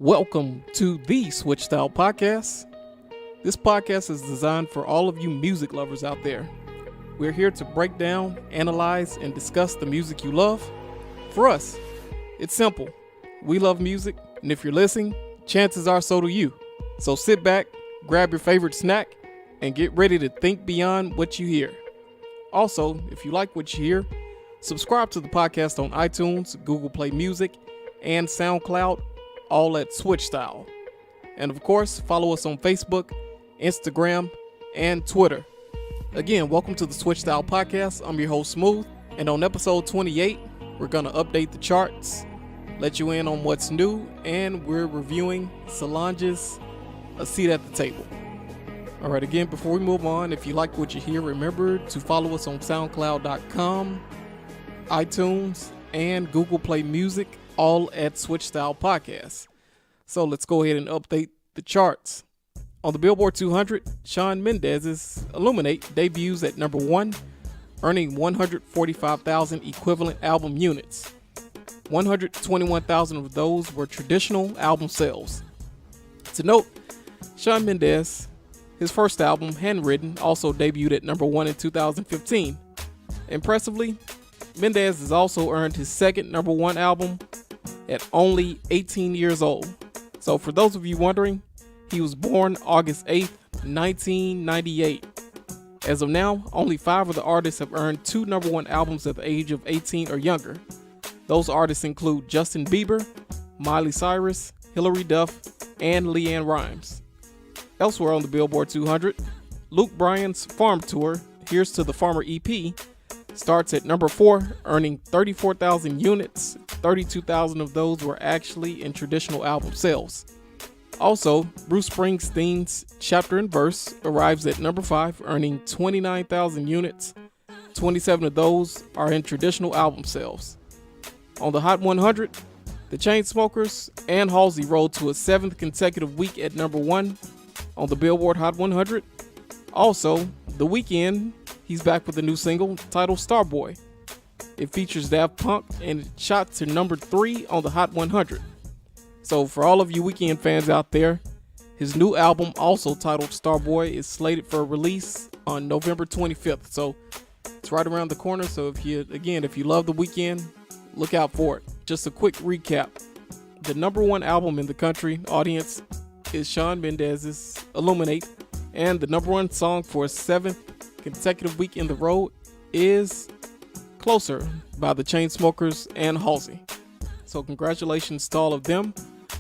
Welcome to the Switch Style Podcast. This podcast is designed for all of you music lovers out there. We're here to break down, analyze, and discuss the music you love. For us, it's simple. We love music, and if you're listening, chances are so do you. So sit back, grab your favorite snack, and get ready to think beyond what you hear. Also, if you like what you hear, subscribe to the podcast on iTunes, Google Play Music, and SoundCloud, all at Switch Style. And of course, follow us on Facebook, Instagram, and Twitter. Again, welcome to the Switch Style Podcast. I'm your host, Smooth, and on episode 28, we're going to update the charts, let you in on what's new, and we're reviewing Solange's A Seat at the Table. All right, again, before we move on, if you like what you hear, remember to follow us on SoundCloud.com, iTunes, and Google Play Music, all at Switch Style Podcast. So let's go ahead and update the charts. On the Billboard 200, Shawn Mendes's Illuminate debuts at number 1, earning 145,000 equivalent album units. 121,000 of those were traditional album sales. To note, Shawn Mendes, his first album, Handwritten, also debuted at number 1 in 2015. Impressively, Mendes has also earned his second number 1 album at only 18 years old. So for those of you wondering, he was born August 8th, 1998. As of now, only 5 of the artists have earned 2 number 1 albums at the age of 18 or younger. Those artists include Justin Bieber, Miley Cyrus, Hilary Duff, and LeAnn Rimes. Elsewhere on the Billboard 200, Luke Bryan's Farm Tour, Here's to the Farmer EP, starts at number 4, earning 34,000 units. 32,000 of those were actually in traditional album sales. Also, Bruce Springsteen's Chapter and Verse arrives at number 5, earning 29,000 units. 27 of those are in traditional album sales. On the Hot 100, the Chainsmokers and Halsey rode to a 7th consecutive week at number 1 on the Billboard Hot 100. Also, The Weeknd, he's back with a new single titled Starboy. It features Daft Punk and it shot to number 3 on the Hot 100. So for all of you Weeknd fans out there, his new album, also titled Starboy, is slated for release on November 25th. So it's right around the corner. So if you love The Weeknd, look out for it. Just a quick recap. The number 1 album in the country audience is Shawn Mendes's Illuminate, and the number 1 song for a 7th consecutive week in the row is Closer by the Chainsmokers and Halsey. So congratulations to all of them.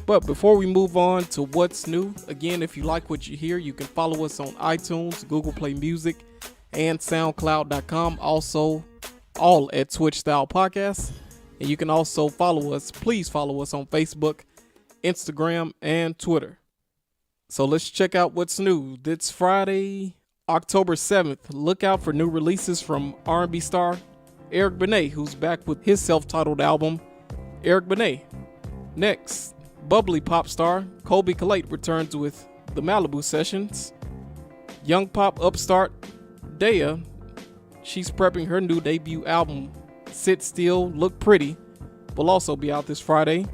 But before we move on to what's new, again, if you like what you hear, you can follow us on iTunes, Google Play Music, and SoundCloud.com. Also, all at Switch Style Podcast. And you can also please follow us on Facebook, Instagram, and Twitter. So let's check out what's new. This Friday, October 7th, look out for new releases from R&B star Eric Benet, who's back with his self-titled album, Eric Benet. Next, bubbly pop star Colby Collate returns with the Malibu Sessions. Young pop upstart Daya, she's prepping her new debut album, Sit Still, Look Pretty, will also be out this Friday.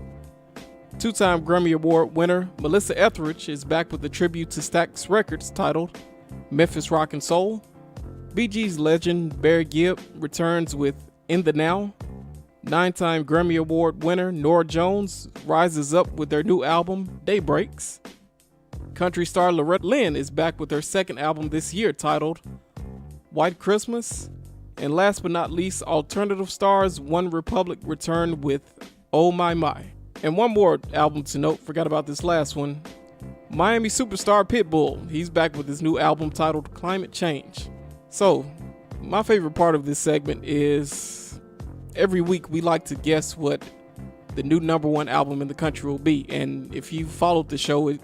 2-time Grammy Award winner Melissa Etheridge is back with a tribute to Stax Records titled Memphis Rock and Soul. Bee Gees legend Barry Gibb returns with In the Now. 9-time Grammy Award winner Norah Jones rises up with their new album Daybreaks. Country star Loretta Lynn is back with her second album this year titled White Christmas. And last but not least, alternative stars One Republic returned with Oh My My. And one more album to note, forgot about this last one. Miami superstar Pitbull, he's back with his new album titled Climate Change. So, my favorite part of this segment is every week we like to guess what the new number 1 album in the country will be. And if you followed the show,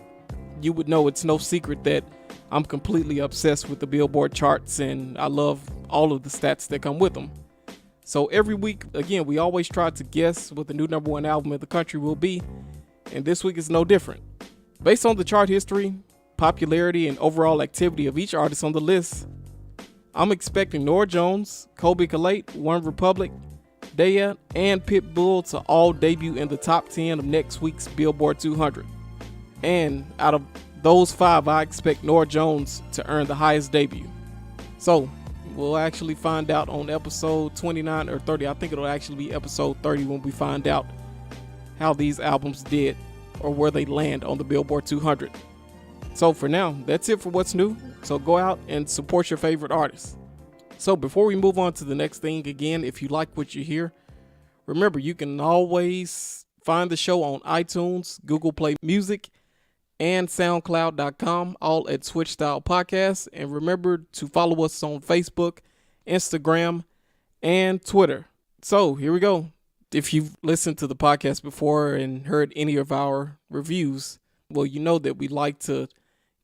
you would know it's no secret that I'm completely obsessed with the Billboard charts and I love all of the stats that come with them. So every week, again, we always try to guess what the new number 1 album in the country will be. And this week is no different. Based on the chart history, popularity, and overall activity of each artist on the list, I'm expecting Norah Jones, Colby Collate, One Republic, Daya, and Pitbull to all debut in the top 10 of next week's Billboard 200. And out of those 5, I expect Norah Jones to earn the highest debut. So we'll actually find out on episode 29 or 30. I think it'll actually be episode 30 when we find out how these albums did or where they land on the Billboard 200. So for now, that's it for what's new. So go out and support your favorite artists. So before we move on to the next thing, again, if you like what you hear, remember you can always find the show on iTunes, Google Play Music, and SoundCloud.com, all at Switch Style Podcast. And remember to follow us on Facebook, Instagram, and Twitter. So here we go. If you've listened to the podcast before and heard any of our reviews, well, you know that we like to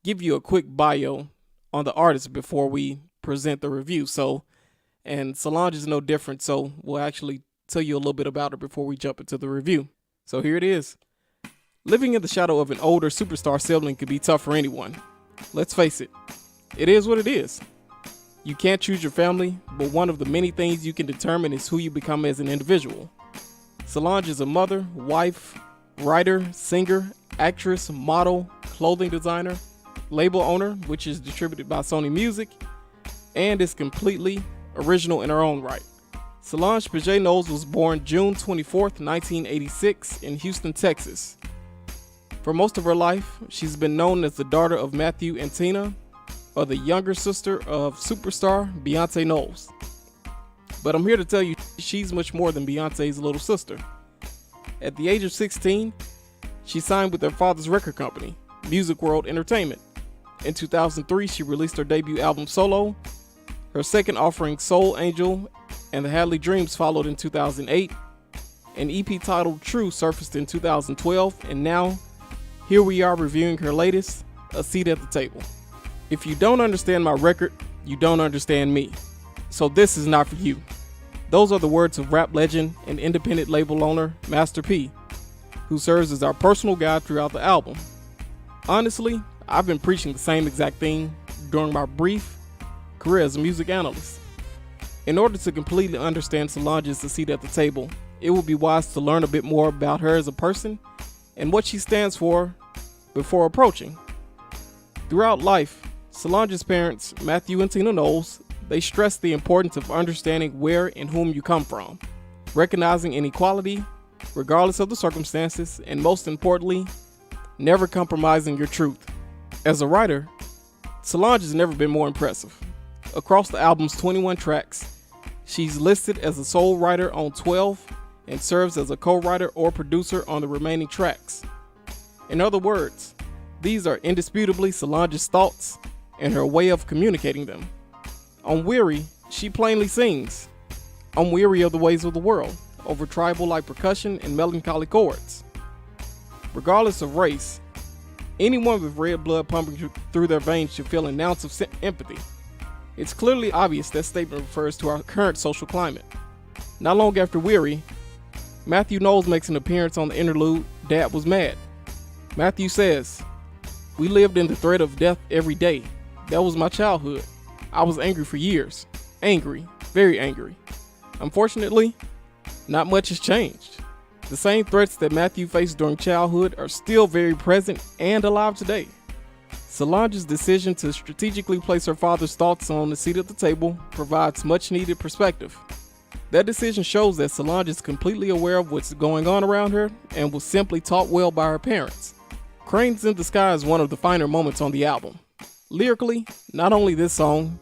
give you a quick bio on the artist before we present the review. So, and Solange is no different. So we'll actually tell you a little bit about her before we jump into the review. So here it is. Living in the shadow of an older superstar sibling can be tough for anyone. Let's face it, it is what it is. You can't choose your family, but one of the many things you can determine is who you become as an individual. Solange is a mother, wife, writer, singer, actress, model, clothing designer, label owner, which is distributed by Sony Music, and is completely original in her own right. Solange Paget Knowles was born June 24th, 1986 in Houston, Texas. For most of her life, she's been known as the daughter of Matthew and Tina, or the younger sister of superstar Beyonce Knowles. But I'm here to tell you she's much more than Beyonce's little sister. At the age of 16, she signed with her father's record company, Music World Entertainment. In 2003, she released her debut album Solo. Her second offering, Soul Angel and the Hadley Dreams, followed in 2008. An EP titled True surfaced in 2012, and now here we are reviewing her latest, A Seat at the Table. If you don't understand my record, you don't understand me. So this is not for you. Those are the words of rap legend and independent label owner Master P, who serves as our personal guide throughout the album. Honestly, I've been preaching the same exact thing during my brief career as a music analyst. In order to completely understand Solange's A Seat at the Table, it would be wise to learn a bit more about her as a person and what she stands for before approaching. Throughout life, Solange's parents, Matthew and Tina Knowles, they stress the importance of understanding where and whom you come from, recognizing inequality, regardless of the circumstances, and most importantly, never compromising your truth. As a writer, Solange has never been more impressive. Across the album's 21 tracks, she's listed as a sole writer on 12 and serves as a co-writer or producer on the remaining tracks. In other words, these are indisputably Solange's thoughts and her way of communicating them. On Weary, she plainly sings, "I'm weary of the ways of the world," over tribal-like percussion and melancholy chords. Regardless of race, anyone with red blood pumping through their veins should feel an ounce of empathy. It's clearly obvious that statement refers to our current social climate. Not long after Weary, Matthew Knowles makes an appearance on the interlude, Dad Was Mad. Matthew says, "We lived in the threat of death every day. That was my childhood. I was angry for years. Angry, very angry. Unfortunately, not much has changed. The same threats that Matthew faced during childhood are still very present and alive today." Solange's decision to strategically place her father's thoughts on the seat at the table provides much needed perspective. That decision shows that Solange is completely aware of what's going on around her and was simply taught well by her parents. Cranes in the Sky is one of the finer moments on the album. Lyrically, not only this song,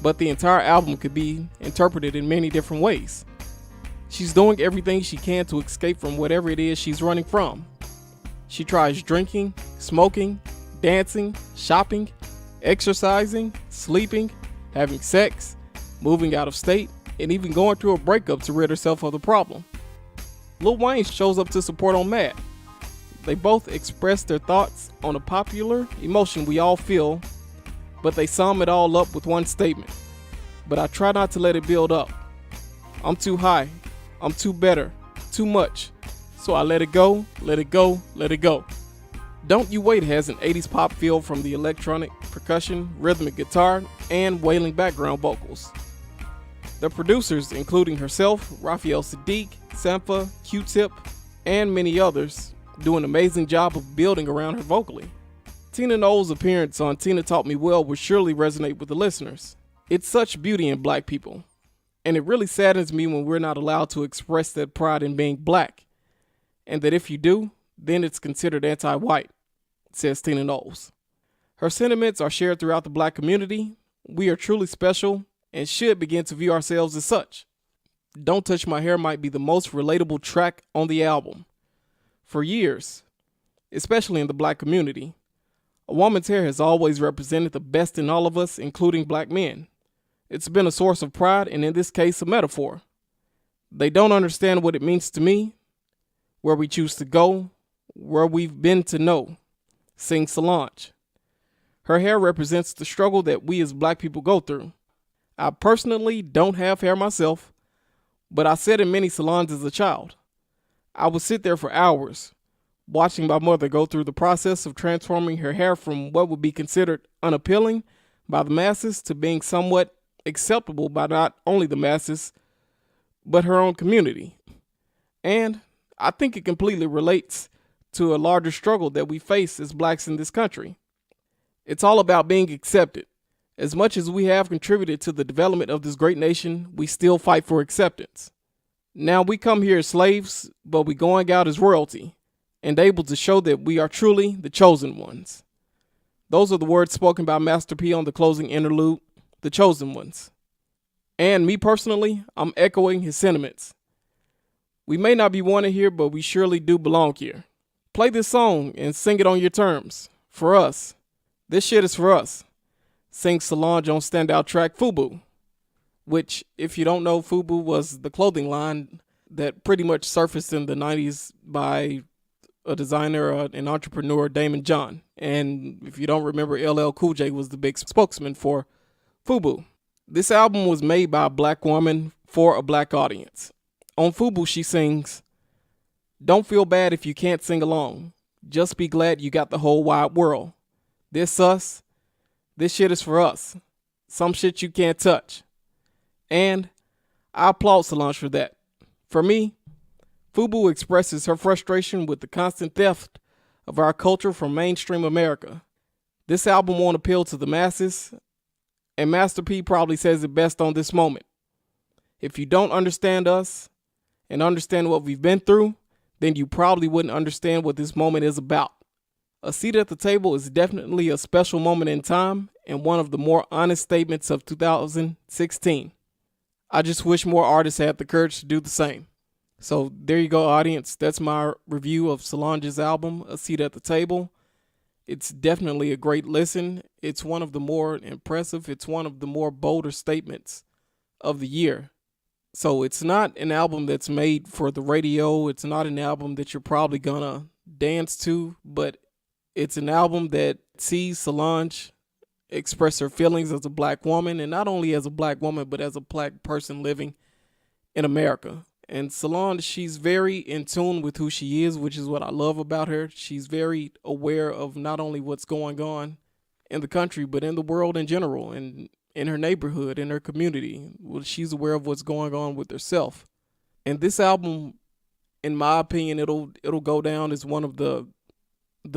but the entire album could be interpreted in many different ways. She's doing everything she can to escape from whatever it is she's running from. She tries drinking, smoking, dancing, shopping, exercising, sleeping, having sex, moving out of state, and even going through a breakup to rid herself of the problem. Lil Wayne shows up to support on Mad. They both express their thoughts on a popular emotion we all feel, but they sum it all up with one statement: "But I try not to let it build up. I'm too high, I'm too better, too much, so I let it go, let it go, let it go." Don't You Wait has an 80s pop feel from the electronic, percussion, rhythmic guitar, and wailing background vocals. The producers, including herself, Raphael Sadiq, Sampha, Q-Tip, and many others, do an amazing job of building around her vocally. Tina Knowles' appearance on Tina Taught Me Well will surely resonate with the listeners. It's such beauty in black people, and it really saddens me when we're not allowed to express that pride in being black, and that if you do, then it's considered anti-white, says Tina Knowles. Her sentiments are shared throughout the black community. We are truly special and should begin to view ourselves as such. Don't Touch My Hair might be the most relatable track on the album. For years, especially in the black community, a woman's hair has always represented the best in all of us, including black men. It's been a source of pride and in this case a metaphor. They don't understand what it means to me, where we choose to go, where we've been to know, sings Solange. Her hair represents the struggle that we as black people go through. I personally don't have hair myself, but I sat in many salons as a child. I would sit there for hours, watching my mother go through the process of transforming her hair from what would be considered unappealing by the masses to being somewhat acceptable by not only the masses, but her own community. And I think it completely relates to a larger struggle that we face as blacks in this country. It's all about being accepted. As much as we have contributed to the development of this great nation, we still fight for acceptance. Now we come here as slaves, but we going out as royalty and able to show that we are truly the chosen ones. Those are the words spoken by Master P on the closing interlude, The Chosen Ones. And me personally, I'm echoing his sentiments. We may not be wanted here, but we surely do belong here. Play this song and sing it on your terms. For us. This shit is for us. Sings Solange on standout track FUBU, which, if you don't know, FUBU was the clothing line that pretty much surfaced in the 90s by a designer and entrepreneur, Damon John. And if you don't remember, LL Cool J was the big spokesman for FUBU. This album was made by a black woman for a black audience. On FUBU, she sings, "Don't feel bad if you can't sing along. Just be glad you got the whole wide world. This us. This shit is for us. Some shit you can't touch." And I applaud Solange for that. For me, FUBU expresses her frustration with the constant theft of our culture from mainstream America. This album won't appeal to the masses, and Master P probably says it best on this moment. If you don't understand us and understand what we've been through, then you probably wouldn't understand what this moment is about. A Seat at the Table is definitely a special moment in time and one of the more honest statements of 2016. I just wish more artists had the courage to do the same. So there you go, audience. That's my review of Solange's album, A Seat at the Table. It's definitely a great listen. It's one of the more impressive, it's one of the more bolder statements of the year. So it's not an album that's made for the radio. It's not an album that you're probably gonna dance to, but it's an album that sees Solange express her feelings as a black woman, and not only as a black woman, but as a black person living in America. And Solange, she's very in tune with who she is, which is what I love about her. She's very aware of not only what's going on in the country, but in the world in general, and in her neighborhood, in her community. Well, she's aware of what's going on with herself. And this album, in my opinion, it'll go down as one of the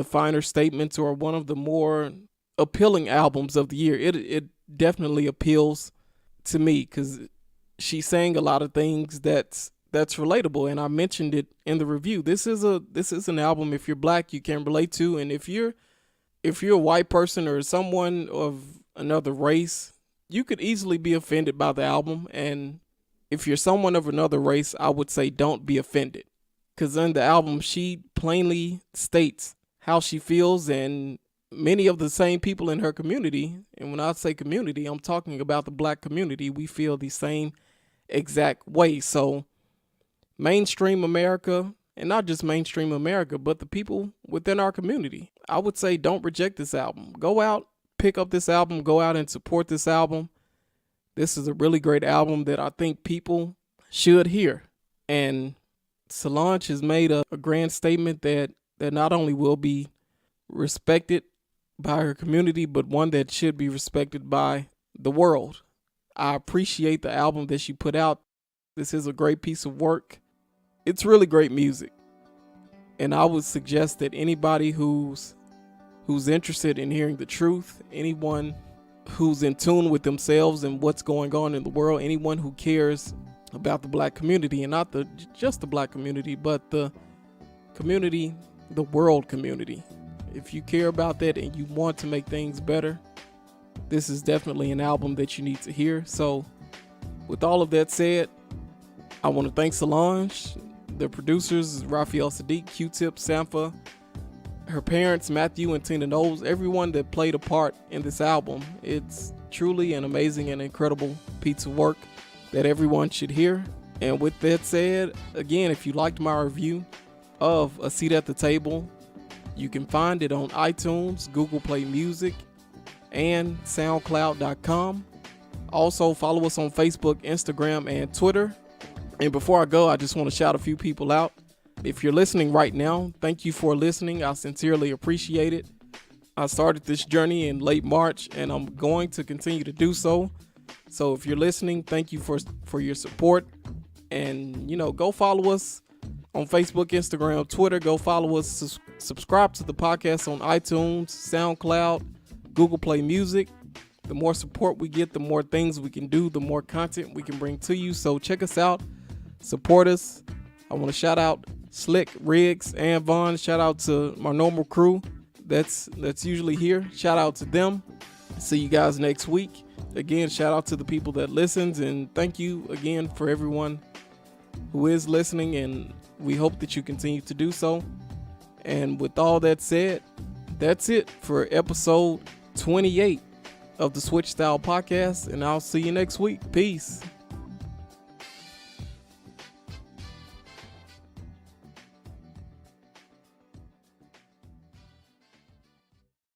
finer statements or one of the more appealing albums of the year. It definitely appeals to me because she's saying a lot of things that's relatable, and I mentioned it in the review. This is an album, if you're black, you can relate to, and if you're a white person or someone of another race, you could easily be offended by the album. And if you're someone of another race, I would say don't be offended, because in the album she plainly states how she feels, and many of the same people in her community, and when I say community, I'm talking about the black community, we feel the same exact way. So mainstream America, and not just mainstream America, but the people within our community, I would say don't reject this album. Go out, pick up this album, go out and support this album. This is a really great album that I think people should hear. And Solange has made a grand statement that not only will be respected by her community, but one that should be respected by the world. I appreciate the album that she put out. This is a great piece of work. It's really great music. And I would suggest that anybody who's interested in hearing the truth, anyone who's in tune with themselves and what's going on in the world, anyone who cares about the black community, and not just the black community, but the community, the world community. If you care about that and you want to make things better, this is definitely an album that you need to hear. So with all of that said, I want to thank Solange, the producers, Raphael Sadiq, Q-Tip, Sampha, her parents, Matthew and Tina Knowles, everyone that played a part in this album. It's truly an amazing and incredible piece of work that everyone should hear. And with that said, again, if you liked my review of A Seat at the Table, you can find it on iTunes, Google Play Music, and SoundCloud.com. Also, follow us on Facebook, Instagram, and Twitter. And before I go, I just want to shout a few people out. If you're listening right now, thank you for listening. I sincerely appreciate it. I started this journey in late March, and I'm going to continue to do so. So if you're listening, thank you for your support. And, go follow us on Facebook, Instagram, Twitter. Go follow us. Subscribe to the podcast on iTunes, SoundCloud, Google Play Music. The more support we get, the more things we can do, the more content we can bring to you. So check us out. Support us. I want to shout out Slick, Riggs, and Vaughn. Shout out to my normal crew that's usually here. Shout out to them. See you guys next week. Again, shout out to the people that listens, and thank you again for everyone who is listening, and we hope that you continue to do so. And with all that said, that's it for episode 28 of the Switch Style Podcast, and I'll see you next week. Peace.